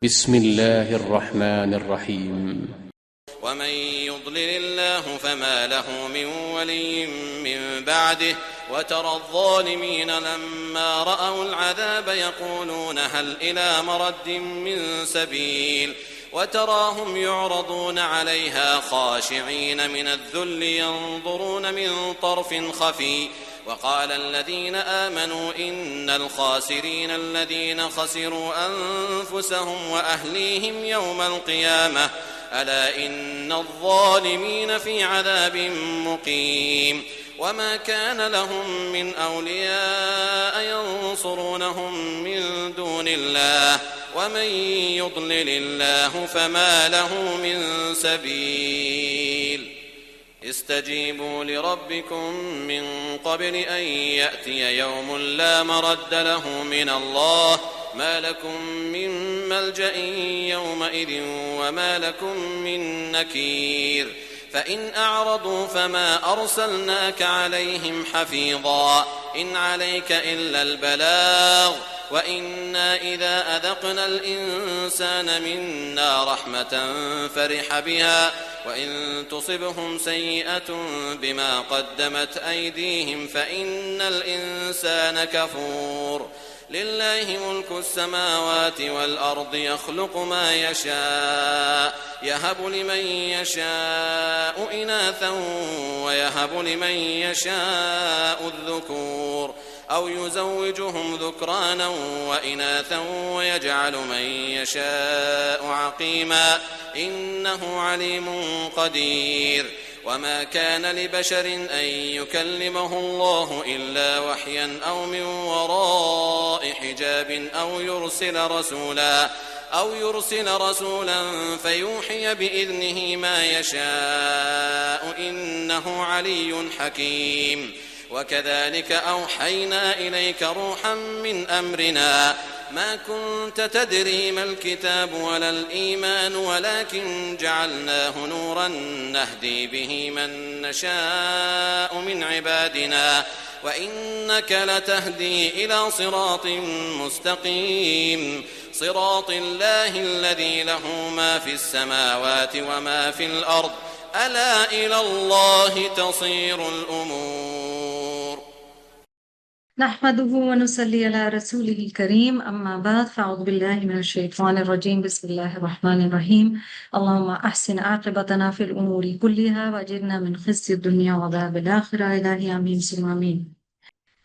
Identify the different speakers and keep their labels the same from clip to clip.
Speaker 1: بسم الله الرحمن الرحيم.
Speaker 2: ومن يضلل الله فما له من ولي من بعده وترى الظالمين لما رأوا العذاب يقولون هل إلى مرد من سبيل وتراهم يعرضون عليها خاشعين من الذل ينظرون من طرف خفي وقال الذين آمنوا إن الخاسرين الذين خسروا أنفسهم وأهليهم يوم القيامة ألا إن الظالمين في عذاب مقيم وما كان لهم من أولياء ينصرونهم من دون الله ومن يضلل الله فما له من سبيل استجيبوا لربكم من قبل أن يأتي يوم لا مرد له من الله ما لكم من ملجأ يومئذ وما لكم من نكير فإن أعرضوا فما أرسلناك عليهم حفيظا إن عليك إلا البلاغ وإنا إذا أذقنا الإنسان منا رحمة فرح بها وإن تصبهم سيئة بما قدمت أيديهم فإن الإنسان كفور لله ملك السماوات والأرض يخلق ما يشاء يهب لمن يشاء إناثا ويهب لمن يشاء الذكور أو يزوجهم ذكرانا وإناثا ويجعل من يشاء عقيما إنه عليم قدير وما كان لبشر أن يكلمه الله إلا وحيا أو من وراء حجاب أو يرسل رسولا فيوحي بإذنه ما يشاء إنه علي حكيم وكذلك أوحينا إليك روحا من أمرنا ما كنت تدري ما الكتاب ولا الإيمان ولكن جعلناه نورا نهدي به من نشاء من عبادنا وإنك لتهدي إلى صراط مستقيم صراط الله الذي له ما في السماوات وما في الأرض ألا إلى الله تصير الأمور
Speaker 3: نحمده ونصلي على رسوله الكريم أما بعد فأعوذ بالله من الشيطان الرجيم بسم الله الرحمن الرحيم اللهم أحسن عاقبتنا في الأمور كلها وأجرنا من خزي الدنيا وعذاب الآخرة إلهي آمين ثم آمين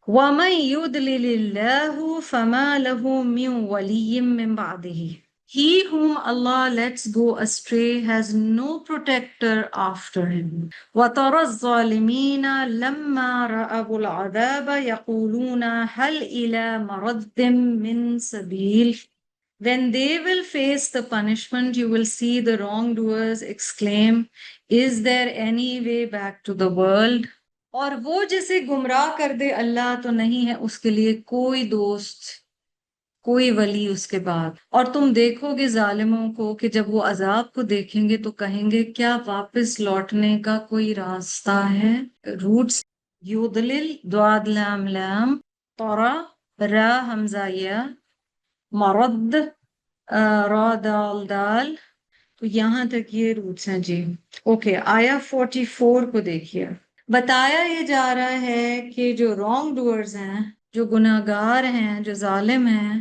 Speaker 3: ومن يضلل الله فما له من ولي من بعده He whom Allah lets go astray has no protector after him. وَتَرَى الظَّالِمِينَ لَمَّا رَأَوُا الْعَذَابَ يَقُولُونَ هَلْ إِلَى مَرَدٍّ مِّن سَبِيلٍ When they will face the punishment, you will see the wrongdoers exclaim, Is there any way back to the world? اور وہ جسے گمراہ کر دے اللہ تو نہیں ہے اس کے لیے کوئی دوست کوئی ولی اس کے بعد اور تم دیکھو گے ظالموں کو کہ جب وہ عذاب کو دیکھیں گے تو کہیں گے کیا واپس لوٹنے کا کوئی راستہ ہے روٹس یودلل دواد لام لام طرا را حمزہ یا مرد را دال دال تو یہاں تک یہ روٹس ہیں جی اوکے آیا 44 کو دیکھیے بتایا یہ جا رہا ہے کہ جو رانگ ڈوئرز ہیں جو گناہگار ہیں جو ظالم ہیں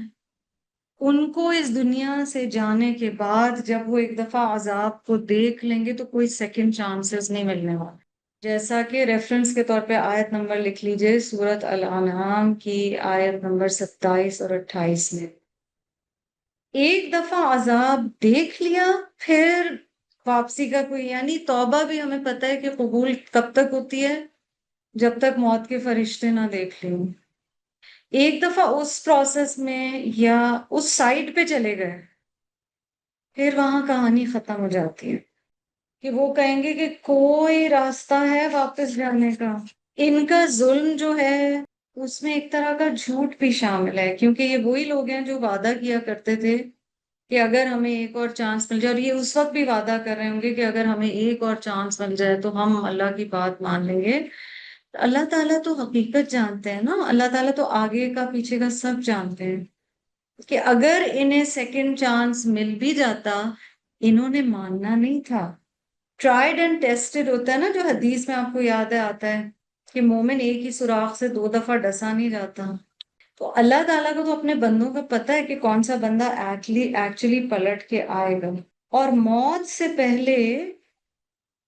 Speaker 3: ان کو اس دنیا سے جانے کے بعد جب وہ ایک دفعہ عذاب کو دیکھ لیں گے تو کوئی سیکنڈ چانسز نہیں ملنے والے جیسا کہ ریفرنس کے طور پہ آیت نمبر لکھ لیجئے سورۃ الانعام کی آیت نمبر 27 اور 28 میں ایک دفعہ عذاب دیکھ لیا پھر واپسی کا کوئی یعنی توبہ بھی ہمیں پتہ ہے کہ قبول کب تک ہوتی ہے جب تک موت کے فرشتے نہ دیکھ لیں ایک دفعہ اس پروسیس میں یا اس سائٹ پہ چلے گئے پھر وہاں کہانی ختم ہو جاتی ہے کہ وہ کہیں گے کہ کوئی راستہ ہے واپس جانے کا ان کا ظلم جو ہے اس میں ایک طرح کا جھوٹ بھی شامل ہے کیونکہ یہ وہی لوگ ہیں جو وعدہ کیا کرتے تھے کہ اگر ہمیں ایک اور چانس مل جائے اور یہ اس وقت بھی وعدہ کر رہے ہوں گے کہ اگر ہمیں ایک اور چانس مل جائے تو ہم اللہ کی بات مان لیں گے اللہ تعالیٰ تو حقیقت جانتے ہیں نا اللہ تعالیٰ تو آگے کا پیچھے کا سب جانتے ہیں کہ اگر انہیں سیکنڈ چانس مل بھی جاتا، انہوں نے ماننا نہیں تھا. ٹرائیڈ اینڈ ٹیسٹڈ ہوتا ہے نا، جو حدیث میں آپ کو یاد ہے آتا ہے کہ مومن ایک ہی سوراخ سے 2 دفعہ ڈسا نہیں جاتا. تو اللہ تعالیٰ کو تو اپنے بندوں کا پتہ ہے کہ کون سا بندہ ایکچولی پلٹ کے آئے گا. اور موت سے پہلے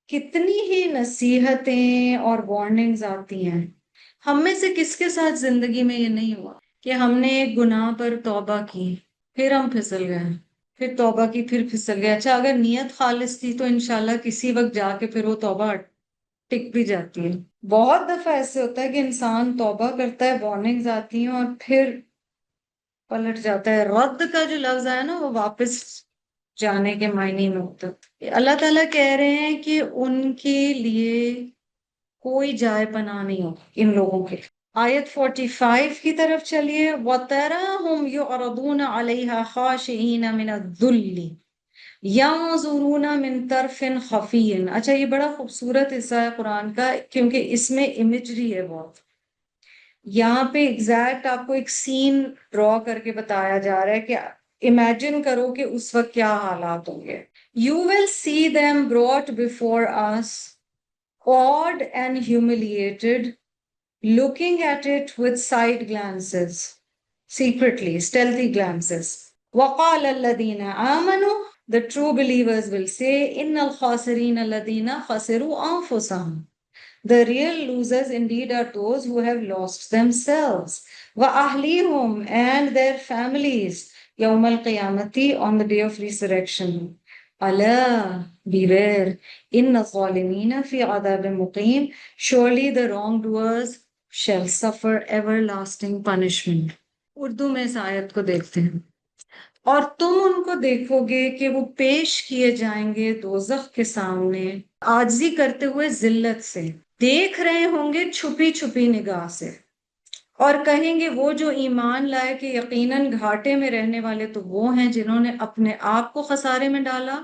Speaker 3: کتنی ہی نصیحتیں اور وارننگز آتی ہیں. ہم میں سے کس کے ساتھ زندگی میں یہ نہیں ہوا کہ ہم نے ایک گناہ پر توبہ کی، پھر ہم پھسل گئے، پھر توبہ کی، پھر پھسل گئے. اچھا اگر نیت خالص تھی تو انشاءاللہ کسی وقت جا کے پھر وہ توبہ ٹک بھی جاتی ہے. بہت دفعہ ایسے ہوتا ہے کہ انسان توبہ کرتا ہے، وارننگز آتی ہیں اور پھر پلٹ جاتا ہے. رد کا جو لفظ ہے نا، وہ واپس جانے کے معنی میں ہوتا ہے. اللہ تعالیٰ کہہ رہے ہیں کہ ان کے لیے کوئی جائے پناہ نہیں ہو ان لوگوں کے. آیت 45 کی طرف چلیے. وَتَرَاهُمْ يُعْرَضُونَ عَلَيْهَا خَاشِعِينَ مِنَ الذُّلِّ يَنظُرُونَ مِن طَرْفٍ خَفِيٍّ. اچھا یہ بڑا خوبصورت حصہ ہے قرآن کا، کیونکہ اس میں امیجری ہے بہت. یہاں پہ ایگزیکٹ آپ کو ایک سین ڈرا کر کے بتایا جا رہا ہے کہ امیجن کرو کہ اس وقت کیا حالات ہوں گے. You will see them brought before us, awed and humiliated, looking at it with side glances, secretly, stealthy glances. وَقَالَ الَّذِينَ آمَنُوا, the true believers will say, إِنَّ الْخَاسِرِينَ الَّذِينَ خَسِرُوا أَنفُسَهُمْ. The real losers indeed are those who have lost themselves. وَأَهْلِيهُمْ, and their families. يَوْمَ الْقِيَامَةِ, on the day of resurrection. Allah, beware. إِنَّ الظَّالِمِينَ فِي عَذَابٍ مُقِيمٍ. Surely the wrongdoers shall suffer everlasting punishment. Urdu میں اس آیت کو دیکھتے ہیں. اور تم ان کو دیکھو گے کہ وہ پیش کیے جائیں گے دوزخ کے سامنے عاجزی کرتے ہوئے ذلت سے، دیکھ رہے ہوں گے چھپی چھپی نگاہ سے، اور کہیں گے وہ جو ایمان لائے کہ یقیناً گھاٹے میں رہنے والے تو وہ ہیں جنہوں نے اپنے آپ کو خسارے میں ڈالا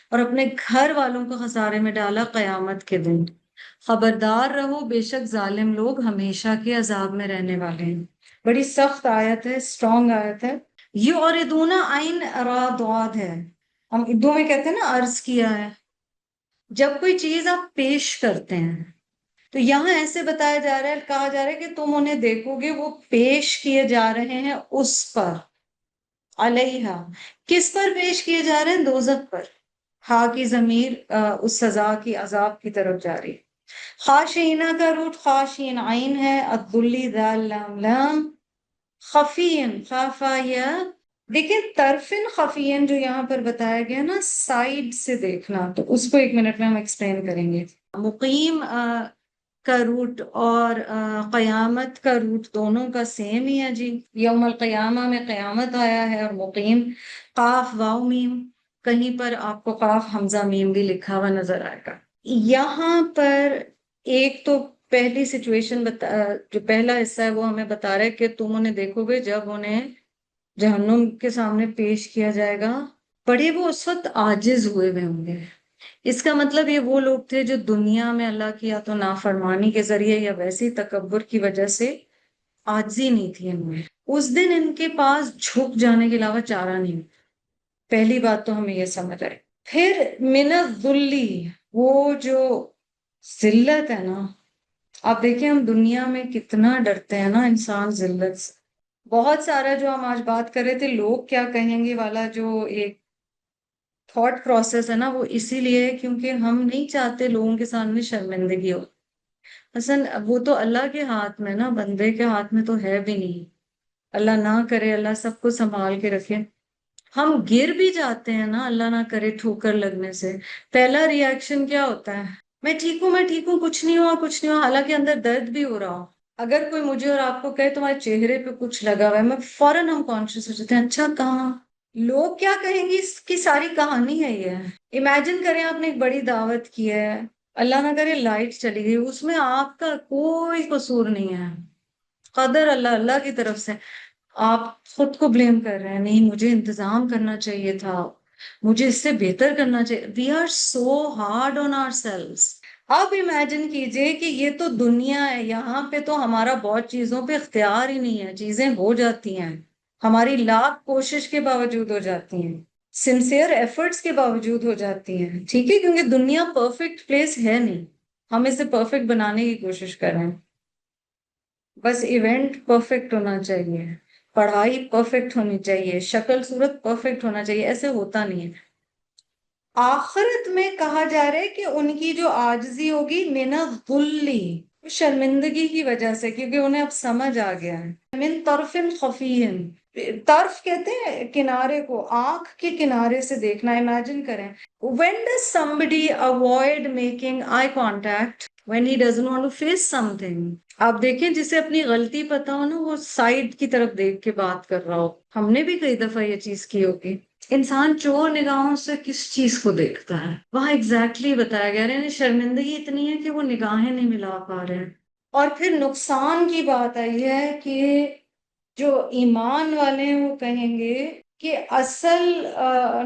Speaker 3: اور اپنے گھر والوں کو خسارے میں ڈالا قیامت کے دن. خبردار رہو، بے شک ظالم لوگ ہمیشہ کے عذاب میں رہنے والے ہیں. بڑی سخت آیت ہے، اسٹرانگ آیت ہے. یعرضون عین ارادواد ہے، ہم اردو میں کہتے ہیں نا عرض کیا ہے. جب کوئی چیز آپ پیش کرتے ہیں تو یہاں ایسے بتایا جا رہا ہے، کہا جا رہا ہے کہ تم انہیں دیکھو گے وہ پیش کیے جا رہے ہیں اس پر، علیہا، کس پر پیش کیے جا رہے ہیں؟ دوزخ پر. ہا کی ضمیر اس سزا کی، عذاب کی طرف جا رہی. خاشعینہ کا روٹ خاشعین عین ہے، الذلی ذال لام لام، خفین خافا یا. دیکھیں طرفن خفین جو یہاں پر بتایا گیا نا، سائڈ سے دیکھنا، تو اس کو ایک منٹ میں ہم ایکسپلین کریں گے. مقیم کا روٹ اور قیامت کا روٹ دونوں کا سیم ہی ہے جی. یوم القیامہ میں قیامت آیا ہے، اور مقیم قاف واو میم، کہیں پر آپ کو قاف حمزہ میم بھی لکھا ہوا نظر آئے گا. یہاں پر ایک تو پہلی سچویشن جو پہلا حصہ ہے وہ ہمیں بتا رہا ہے کہ تم انہیں دیکھو گے جب انہیں جہنم کے سامنے پیش کیا جائے گا، بڑے وہ اس وقت عاجز ہوئے ہوئے ہوں گے. اس کا مطلب یہ وہ لوگ تھے جو دنیا میں اللہ کی یا تو نافرمانی کے ذریعے یا ویسی تکبر کی وجہ سے عاجزی نہیں تھی ان میں. اس دن ان کے پاس جھک جانے کے علاوہ چارہ نہیں. پہلی بات تو ہمیں یہ سمجھ آئے. پھر من الذلی، وہ جو ذلت ہے نا، آپ دیکھیں ہم دنیا میں کتنا ڈرتے ہیں نا انسان ذلت سے. بہت سارا جو ہم آج بات کر رہے تھے لوگ کیا کہیں گے والا جو ایک تھاٹ پروسیس ہے نا، وہ اسی لیے ہے کیونکہ ہم نہیں چاہتے لوگوں کے سامنے شرمندگی ہو. اصل وہ تو اللہ کے ہاتھ میں نا، بندے کے ہاتھ میں تو ہے بھی نہیں. اللہ نہ کرے، اللہ سب کو سنبھال کے رکھے. ہم گر بھی جاتے ہیں نا، اللہ نہ کرے ٹھوکر لگنے سے، پہلا ری ایکشن کیا ہوتا ہے؟ میں ٹھیک ہوں، میں ٹھیک ہوں، کچھ نہیں ہوا، کچھ نہیں ہوا، حالانکہ اندر درد بھی ہو رہا ہو. اگر کوئی مجھے اور آپ کو کہے تمہارے چہرے پہ کچھ لگا ہوا ہے، میں فوراً ہم کانشیس ہو جاتے ہیں، اچھا کہاں، لوگ کیا کہیں گے، اس کی ساری کہانی ہے یہ. امیجن کریں آپ نے ایک بڑی دعوت کی ہے، اللہ نہ کرے لائٹ چلی گئی، اس میں آپ کا کوئی قصور نہیں ہے، قدر اللہ کی طرف سے. آپ خود کو بلیم کر رہے ہیں، نہیں مجھے انتظام کرنا چاہیے تھا، مجھے اس سے بہتر کرنا چاہیے. We are so hard on ourselves. اب امیجن کیجئے کہ یہ تو دنیا ہے، یہاں پہ تو ہمارا بہت چیزوں پہ اختیار ہی نہیں ہے، چیزیں ہو جاتی ہیں. ہماری لاکھ کوشش کے باوجود ہو جاتی ہیں، سنسیئر ایفرٹس کے باوجود ہو جاتی ہیں، ٹھیک ہے، کیونکہ دنیا پرفیکٹ پلیس ہے نہیں، ہم اسے پرفیکٹ بنانے کی کوشش کر رہے ہیں۔ بس ایونٹ پرفیکٹ ہونا چاہیے، پڑھائی پرفیکٹ ہونی چاہیے، شکل صورت پرفیکٹ ہونا چاہیے، ایسے ہوتا نہیں ہے۔ آخرت میں کہا جا رہا ہے کہ ان کی جو عاجزی ہوگی من الذلی، شرمندگی کی وجہ سے، کیونکہ انہیں اب سمجھ آ گیا ہے، من طرف خفی، طرف کہتے ہیں کنارے کو، آنکھ کے کنارے سے دیکھنا۔ امیجن کریں when does somebody avoid making eye contact when he doesn't want to face something؟ آپ دیکھیں جسے اپنی غلطی پتا ہو نا، وہ سائڈ کی طرف دیکھ کے بات کر رہا ہو۔ ہم نے بھی کئی دفعہ یہ چیز کی ہوگی۔ انسان چور نگاہوں سے کس چیز کو دیکھتا ہے، وہاں ایگزیکٹلی بتایا گیا ہے، یعنی شرمندگی اتنی ہے کہ وہ نگاہیں نہیں ملا پا رہے ہیں۔ اور پھر نقصان کی بات آئی ہے کہ جو ایمان والے ہیں وہ کہیں گے کہ اصل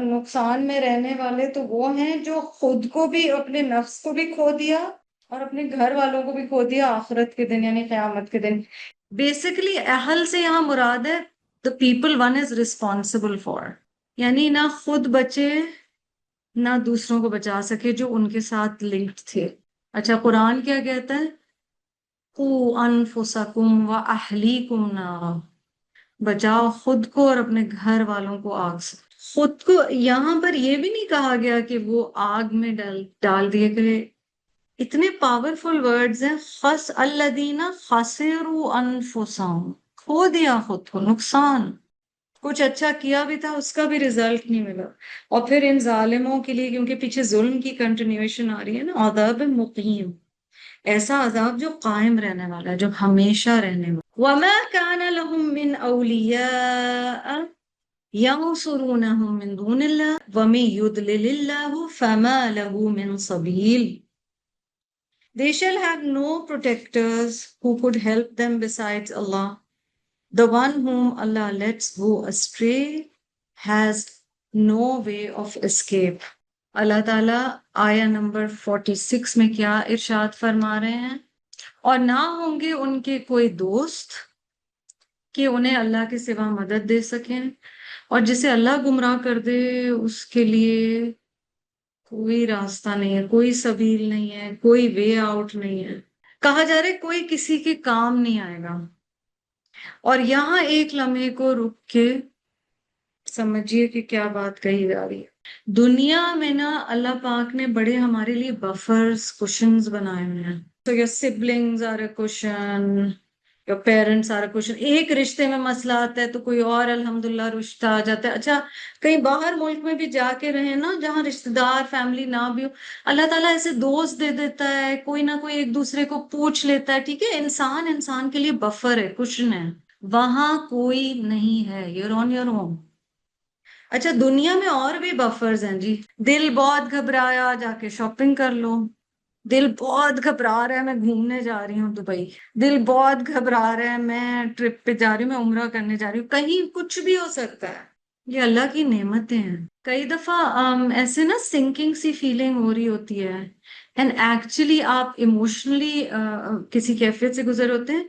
Speaker 3: نقصان میں رہنے والے تو وہ ہیں جو خود کو بھی، اپنے نفس کو بھی کھو دیا اور اپنے گھر والوں کو بھی کھو دیا آخرت کے دن، یعنی قیامت کے دن۔ بیسیکلی اہل سے یہاں مراد ہے the people one is responsible for، یعنی نہ خود بچے نہ دوسروں کو بچا سکے جو ان کے ساتھ لنکڈ تھے۔ اچھا قرآن کیا کہتا ہے؟ قُوا أَنفُسَكُمْ وَأَهْلِيكُمْ نَارًا، بچاؤ خود کو اور اپنے گھر والوں کو آگ سے۔ خود کو یہاں پر یہ بھی نہیں کہا گیا کہ وہ آگ میں ڈال دیے گئے۔ اتنے پاورفل ورڈز ہیں، خس الذین خسروا انفسہم، کھو دیا خود کو، نقصان، کچھ اچھا کیا بھی تھا اس کا بھی رزلٹ نہیں ملا۔ اور پھر ان ظالموں کے لیے، کیونکہ پیچھے ظلم کی کنٹینیویشن آ رہی ہے نا، عذاب مقیم، ایسا عذاب جو قائم رہنے والا ہے، جو ہمیشہ رہنے والا۔ وَمَا كَانَ لَهُم مِّنْ أَوْلِيَاءَ يَنْصُرُونَهُم مِّن دُونِ اللَّهِ وَمَن يُضْلِلِ اللَّهُ فَمَا لَهُ مِن سَبِيلٍ۔ They shall have no protectors who could help them besides Allah. The one whom Allah lets go astray has no way of escape۔ اللہ تعالیٰ آیہ نمبر 46 میں کیا ارشاد فرما رہے ہیں؟ اور نہ ہوں گے ان کے کوئی دوست کہ انہیں اللہ کے سوا مدد دے سکیں، اور جسے اللہ گمراہ کر دے اس کے لیے کوئی راستہ نہیں ہے، کوئی سبیل نہیں ہے، کوئی وے آؤٹ نہیں ہے۔ کہا جا رہا ہے کوئی کسی کے کام نہیں آئے گا۔ اور یہاں ایک لمحے کو رک کے سمجھیے کہ کیا بات کہی جا رہی ہے۔ دنیا میں نا اللہ پاک نے بڑے ہمارے لیے بفرز، کوشنز بنائے ہوئے ہیں۔ So your siblings are a cushion, your parents are a cushion۔ ایک رشتے میں مسئلہ آتا ہے تو کوئی اور الحمدللہ رشتہ آ جاتا ہے۔ اچھا کہیں باہر ملک میں بھی جا کے رہیں نا، جہاں رشتہ دار فیملی نہ بھی ہو، اللہ تعالیٰ ایسے دوست دے دیتا ہے، کوئی نہ کوئی ایک دوسرے کو پوچھ لیتا ہے، ٹھیک ہے، انسان انسان کے لیے بفر ہے، کشن ہے، وہاں کوئی نہیں ہے، you're on your own۔ اچھا دنیا میں اور بھی بفرز ہیں جی، دل بہت گھبرایا جا کے شاپنگ کر لو، دل بہت گھبرا رہا ہے میں گھومنے جا رہی ہوں دبئی، دل بہت گھبرا رہا ہے میں ٹرپ پہ جا رہی ہوں، میں عمرہ کرنے جا رہی ہوں، کہیں کچھ بھی ہو سکتا ہے، یہ اللہ کی نعمتیں ہیں۔ کئی دفعہ ایسے نا سنکنگ سی فیلنگ ہو رہی ہوتی ہے، اینڈ ایکچولی آپ ایموشنلی کسی کیفیت سے گزر ہوتے ہیں،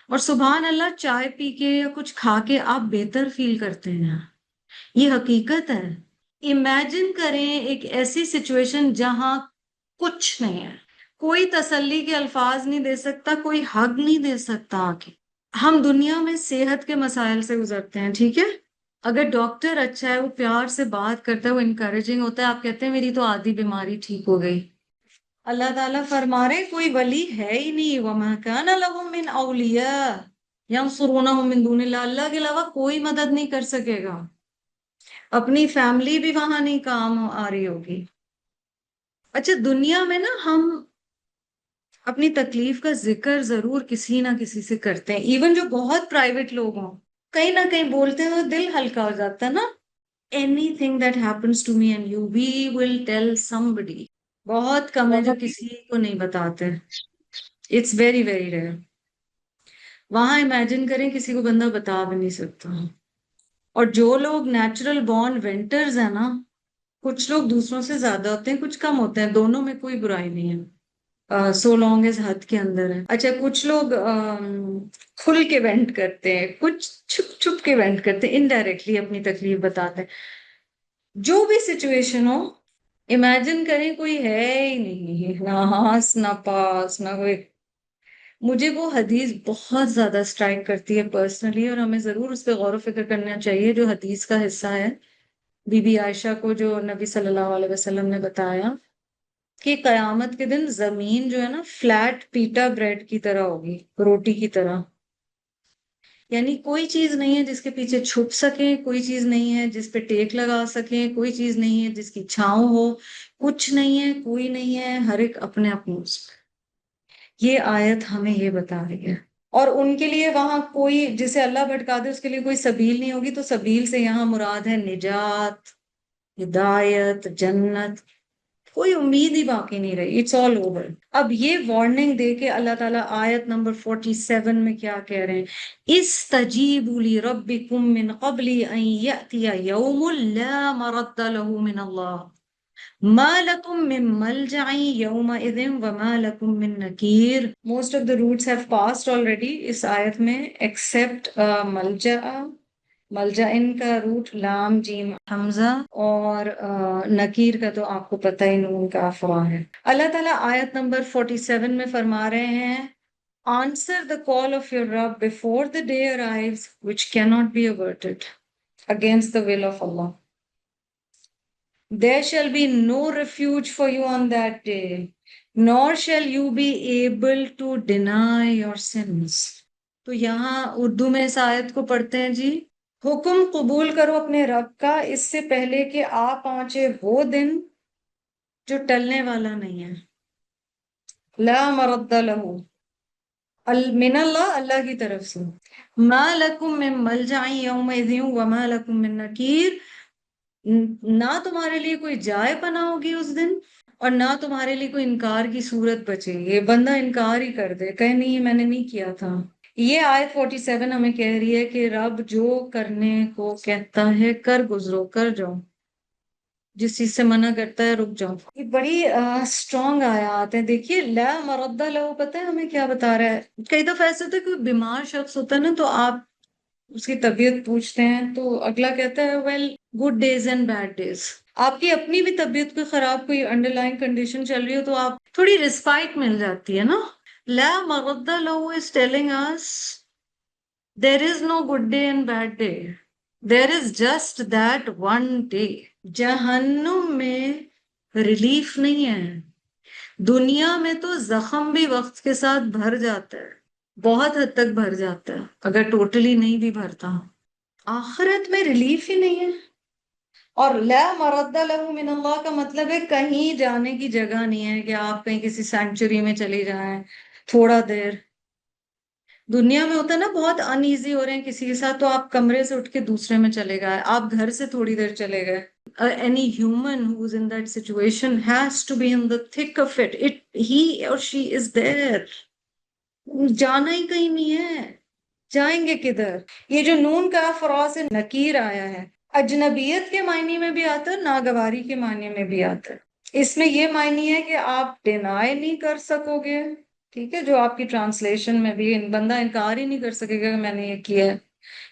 Speaker 3: اور سبحان اللہ چائے پی کے یا کچھ کھا کے آپ بہتر فیل کرتے ہیں، یہ حقیقت ہے۔ امیجن کریں ایک ایسی سچویشن جہاں کچھ نہیں ہے، کوئی تسلی کے الفاظ نہیں دے سکتا، کوئی حق نہیں دے سکتا آگے۔ ہم دنیا میں صحت کے مسائل سے گزرتے ہیں، ٹھیک ہے، اگر ڈاکٹر اچھا ہے، وہ پیار سے بات کرتا ہے، وہ انکریجنگ ہوتا ہے، آپ کہتے ہیں میری تو آدھی بیماری ٹھیک ہو گئی۔ اللہ تعالیٰ فرما رہے کوئی ولی ہے ہی نہیں، وَمَا كَانَ لَهُم مِّنْ أَوْلِيَاءَ يَنْصُرُونَهُم مِّن دُونِ اللَّهِ، اللہ کے علاوہ کوئی مدد نہیں کر سکے گا، اپنی فیملی بھی وہاں نہیں کام آ رہی ہوگی۔ اچھا دنیا میں نا ہم اپنی تکلیف کا ذکر ضرور کسی نہ کسی سے کرتے ہیں، ایون جو بہت پرائیویٹ لوگ ہوں، کہیں نہ کہیں بولتے ہیں تو دل ہلکا ہو جاتا ہے نا۔ anything that happens to me and you, we will tell somebody۔ بہت کم ہے جو کسی کو نہیں بتاتے، it's very very rare۔ وہاں امیجن کریں کسی کو بندہ بتا بھی نہیں سکتا۔ اور جو لوگ نیچرل بورن وینٹرز ہیں نا، کچھ لوگ دوسروں سے زیادہ ہوتے ہیں، کچھ کم ہوتے ہیں، دونوں میں کوئی برائی نہیں ہے۔ سو لانگ از حد کے اندر ہے. اچھا کچھ لوگ کھل کے وینٹ کرتے ہیں, کچھ چھپ چھپ کے وینٹ کرتے ہیں, انڈائریکٹلی اپنی تکلیف بتاتے ہیں. جو بھی سچویشن ہو, امیجن کریں کوئی ہے ہی نہیں, نہ ہاس نہ پاس نہ کوئی. مجھے وہ حدیث بہت زیادہ اسٹرائک کرتی ہے پرسنلی, اور ہمیں ضرور اس پہ غور و فکر کرنا چاہیے. جو حدیث کا حصہ ہے بی بی عائشہ کو جو نبی صلی اللہ علیہ وسلم نے بتایا کہ قیامت کے دن زمین جو ہے نا فلیٹ پیٹا بریڈ کی طرح ہوگی, روٹی کی طرح. یعنی کوئی چیز نہیں ہے جس کے پیچھے چھپ سکیں, کوئی چیز نہیں ہے جس پہ ٹیک لگا سکیں, کوئی چیز نہیں ہے جس کی چھاؤں ہو, کچھ نہیں ہے, کوئی نہیں ہے, ہر ایک اپنے اپنے اس پہ. یہ آیت ہمیں یہ بتا رہی ہے. اور ان کے لیے وہاں کوئی جسے اللہ بھٹکا دے اس کے لیے کوئی سبیل نہیں ہوگی. تو سبیل سے یہاں مراد ہے نجات, ہدایت, جنت. کوئی امید ہی باقی نہیں رہی, اٹس آل اوور. اب یہ وارننگ دے کے اللہ تعالیٰ آیت نمبر 47 میں کیا کہہ رہے ہیں؟ استجیبوا لربکم من قبل ان یأتی یوم لا مرد له من اللہ ما لکم من ملجع یومئذ وما لکم من نکیر. Most of the roots have passed already اس آیت میں except ملجع. ملجا ان کا روٹ لام جیم حمزہ, اور نکیر کا تو آپ کو پتہ ہی نون کا افوا ہے. اللہ تعالیٰ آیت نمبر 47 میں فرما رہے ہیں Answer the call of your Rabb before the day arrives which cannot be averted against the will of Allah. There shall be no refuge for you on that day, nor shall you be able to deny your sins. تو یہاں اردو میں اس آیت کو پڑھتے ہیں جی, حکم قبول کرو اپنے رب کا اس سے پہلے کہ آ پہنچے وہ دن جو ٹلنے والا نہیں ہے. لا مرد لہ, من اللہ, اللہ کی طرف سے. ما لکم من ملجع یومئذ وما لکم من نکیر, نہ تمہارے لیے کوئی جائے پناہ ہوگی اس دن, اور نہ تمہارے لیے کوئی انکار کی صورت بچے. یہ بندہ انکار ہی کر دے, کہے نہیں میں نے نہیں کیا تھا. یہ آیت 47 ہمیں کہہ رہی ہے کہ رب جو کرنے کو کہتا ہے کر گزرو, کر جاؤ. جس چیز سے منع کرتا ہے رک جاؤ. یہ بڑی اسٹرانگ آیات ہیں. دیکھیے لا مرد لہ, پتہ ہے ہمیں کیا بتا رہا ہے؟ کئی دفعہ ایسا ہوتا ہے کوئی بیمار شخص ہوتا ہے نا, تو آپ اس کی طبیعت پوچھتے ہیں تو اگلا کہتا ہے well good days and bad days. آپ کی اپنی بھی طبیعت کوئی خراب, کوئی انڈر لائن کنڈیشن چل رہی ہو تو آپ تھوڑی رسپائٹ مل جاتی ہے نا. لا مرد لہ is telling us there is no good day and bad day. There is just that one day. جہنم میں ریلیف نہیں ہے. دنیا میں تو زخم بھی وقت کے ساتھ بھر جاتا ہے, بہت حد تک بھر جاتا ہے, اگر ٹوٹلی نہیں بھی بھرتا. آخرت میں ریلیف ہی نہیں ہے. اور لا مرد لہ من اللہ کا مطلب ہے کہیں جانے کی جگہ نہیں ہے کہ آپ کہیں کسی سینکچری میں چلے جائیں تھوڑا دیر. دنیا میں ہوتا ہے نا بہت ان ایزی ہو رہے ہیں کسی کے ساتھ, تو آپ کمرے سے اٹھ کے دوسرے میں چلے گئے, آپ گھر سے تھوڑی دیر چلے گئے. Any human who is in that situation has to be in the thick of it. He or she is there. جانا ہی کہیں نہیں ہے, جائیں گے کدھر؟ یہ جو نون کا فرا سے نکیر آیا ہے, اجنبیت کے معنی میں بھی آتا ہے, ناگواری کے معنی میں بھی آتا ہے. اس میں یہ معنی ہے کہ آپ ڈینائی نہیں کر سکو گے, ٹھیک ہے, جو آپ کی ٹرانسلیشن میں بھی بندہ انکار ہی نہیں کر سکے گا کہ میں نے یہ کیا ہے,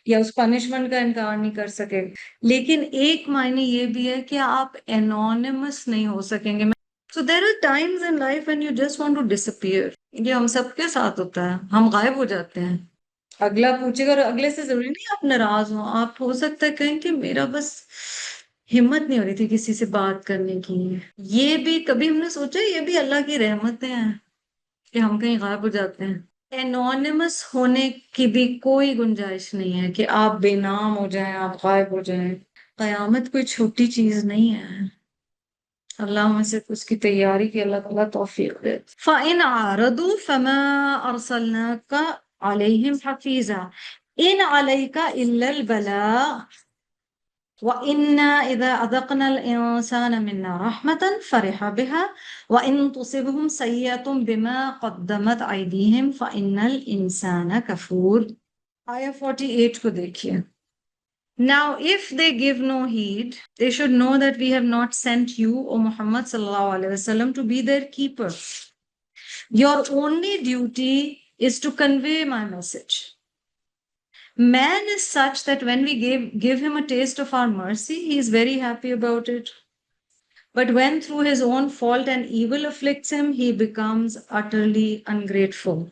Speaker 3: یا اس پنشمنٹ کا انکار نہیں کر سکے. لیکن ایک معنی یہ بھی ہے کہ آپ انونیمس نہیں ہو سکیں گے. So there are times in life when you just want to disappear. یہ ہم سب کے ساتھ ہوتا ہے, ہم غائب ہو جاتے ہیں. اگلا پوچھے گا, اور اگلے سے ضروری نہیں آپ ناراض ہوں, آپ ہو سکتا ہے کہیں کہ میرا بس ہمت نہیں ہو رہی تھی کسی سے بات کرنے کی. یہ بھی کبھی ہم نے سوچا یہ بھی اللہ کی رحمتیں ہیں کہ ہم کہیں غائب ہو جاتے ہیں. انونیمس ہونے کی بھی کوئی گنجائش نہیں ہے کہ آپ بے نام ہو جائیں, آپ غائب ہو جائیں. قیامت کوئی چھوٹی چیز نہیں ہے. اللہ ہمیں سے اس کی تیاری کی اللہ تعالیٰ توفیق دے. فَإِنْ عَارَضُوا فَمَا أَرْسَلْنَاكَ عَلَيْهِمْ حَفِيظًا إِنْ عَلَيْكَ إِلَّا الْبَلَاغُ وَإِنَّا إِذَا أَذَقْنَا الْإِنسَانَ مِنَّا رَحْمَةً فَرِحَ بِهَا وَإِنْ تُصِبْهُمْ سَيِّئَةٌ بِمَا قَدَّمَتْ أَيْدِيهِمْ فَإِنَّ الْإِنسَانَ كَفُورٌ. آیہ 48 کو دیکھیے. Now, if they give no heed, they should know that we have not sent you, O Muhammad sallallahu alaihi wasallam, to be their keeper. Your only duty is to convey my message. Man is such that when we give him a taste of our mercy, he is very happy about it. But when through his own fault and evil afflicts him, he becomes utterly ungrateful.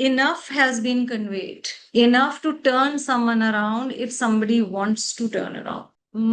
Speaker 3: enough has been conveyed, enough to turn someone around if somebody wants to turn around.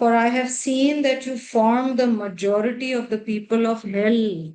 Speaker 3: for I have seen that you form the majority of the people of hell.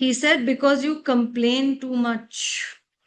Speaker 3: He said because you complain too much.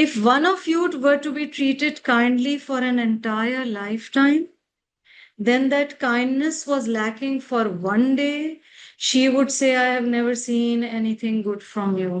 Speaker 3: If one of you were to be treated kindly for an entire lifetime, then that kindness was lacking for one day, she would say, I have never seen anything good from you.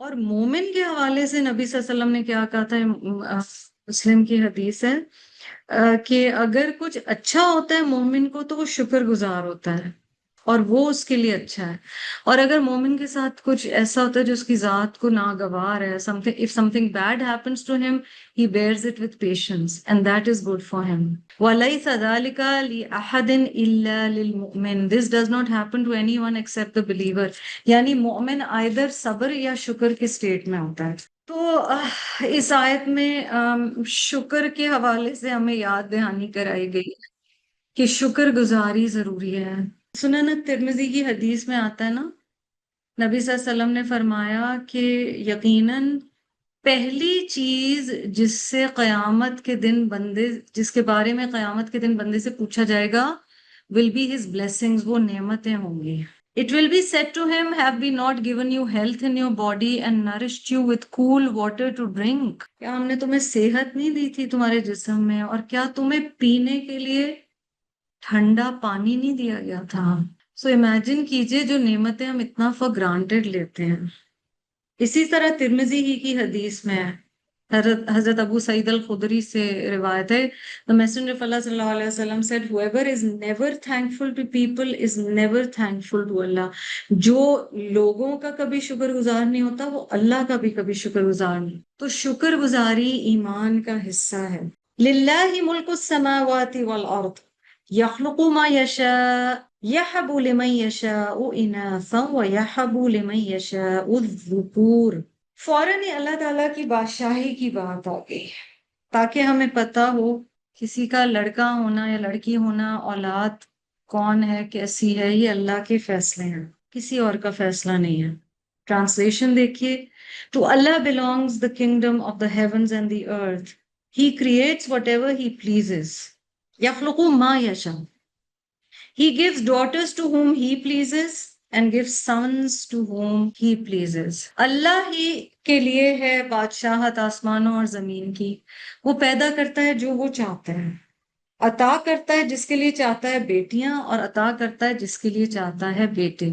Speaker 3: اور مومن کے حوالے سے نبی صلی اللہ علیہ وسلم نے کیا کہا تھا، مسلم کی حدیث ہے کہ اگر کچھ اچھا ہوتا ہے مومن کو تو وہ شکر گزار ہوتا ہے اور وہ اس کے لیے اچھا ہے، اور اگر مومن کے ساتھ کچھ ایسا ہوتا ہے جو اس کی ذات کو ناگوار ہے، if something bad happens to him, he bears it with patience and that is good for him. وَلَيْسَ ذَلِكَ لِأَحَدٍ إِلَّا لِلْمُؤْمِنِ. This does not happen to anyone except the believer. یعنی مومن either صبر یا شکر کے state میں ہوتا ہے. تو اس آیت میں شکر کے حوالے سے ہمیں یاد دہانی کرائی گئی کہ شکر گزاری ضروری ہے. سنن ترمذی کی حدیث میں آتا ہے نا، نبی صلی اللہ علیہ وسلم نے فرمایا کہ یقیناً پہلی چیز جس کے بارے میں قیامت کے دن بندے سے پوچھا جائے گا will be his blessings، وہ نعمتیں ہوں گی. It will be said to him, have we not given you health in your body and nourished you with cool water to drink؟ کیا ہم نے تمہیں صحت نہیں دی تھی تمہارے جسم میں، اور کیا تمہیں پینے کے لیے ٹھنڈا پانی نہیں دیا گیا تھا؟ سو امیجن کیجئے جو نعمتیں ہم اتنا فار گرانٹیڈ لیتے ہیں. اسی طرح ترمذی ہی کی حدیث میں حضرت ابو سعید الخدری سے روایت ہے، The Messenger of Allah صلی اللہ علیہ وسلم said, whoever is never thankful to people is never thankful to Allah. جو لوگوں کا کبھی شکر گزار نہیں ہوتا وہ اللہ کا بھی کبھی شکر گزار نہیں. تو شکر گزاری ایمان کا حصہ ہے. للہ ملک السماوات والارض یخلق ما یشاء یحب لمن یشاء اناثا ویحب لمن یشاء الذکور. فوراً ہی اللہ تعالیٰ کی بادشاہی کی بات آ گئی تاکہ ہمیں پتہ ہو کسی کا لڑکا ہونا یا لڑکی ہونا، اولاد کون ہے کیسی ہے، یہ اللہ کے فیصلے ہیں، کسی اور کا فیصلہ نہیں ہے. ٹرانسلیشن دیکھیے، to Allah belongs the kingdom of the heavens and the earth. He creates whatever he pleases. يخلق ما يشاء. He gives daughters to whom he pleases and gives sons to whom he pleases. اللہ ہی کے لیے ہے بادشاہت آسمانوں اور زمین کی. وہ پیدا کرتا ہے جو وہ چاہتا ہے، عطا کرتا ہے جس کے لیے چاہتا ہے بیٹیاں، اور عطا کرتا ہے جس کے لیے چاہتا ہے بیٹے.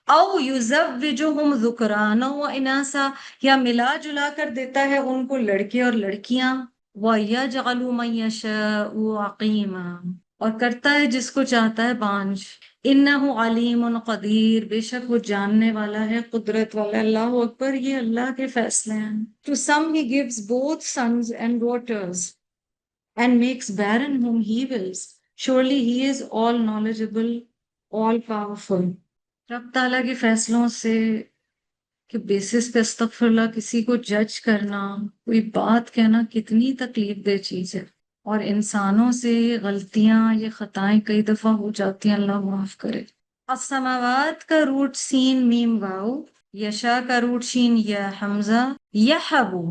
Speaker 3: او یزوجہم ذکرانا و اناسا، یا ملا جلا کر دیتا ہے ان کو لڑکے اور لڑکیاں. وَيَجْعَلُ مَن يَشَاءُ عَقِيمًا، اور کرتا ہے جس کو چاہتا ہے بانجھ. انہ علیم قدیر، بے شک وہ جاننے والا ہے، قدرت والا. اللہ اکبر، یہ اللہ کے فیصلے ہیں. To some he gives both sons and daughters and makes barren whom he wills. Surely he is all knowledgeable, all powerful. رب تعالیٰ کے فیصلوں سے کہ بیسس پہ استغفر اللہ کسی کو جج کرنا، کوئی بات کہنا کتنی تکلیف دہ چیز ہے. اور انسانوں سے غلطیاں، یہ خطائیں کئی دفعہ ہو جاتی ہیں، اللہ معاف کرے. السماوات کا روٹ سین میم واو، یشا کا روٹ شین یا حمزہ، یحبو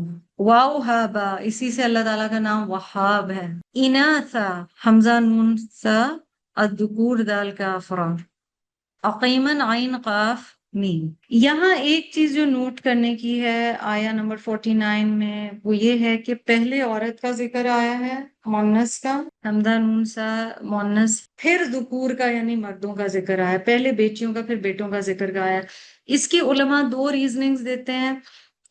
Speaker 3: واو ہا با، اسی سے اللہ تعالیٰ کا نام وہاب ہے. اناثا حمزہ نون سا، الذکور دال کا افراد، عقیمن عین قاف میم. یہاں ایک چیز جو نوٹ کرنے کی ہے آیا نمبر 49 میں، وہ یہ ہے کہ پہلے عورت کا ذکر آیا ہے مونس کا، حمزہ نون سا مونس، پھر ذکور کا یعنی مردوں کا ذکر آیا، پہلے بیٹیوں کا پھر بیٹوں کا ذکر آیا. اس کی علماء دو ریزننگز دیتے ہیں.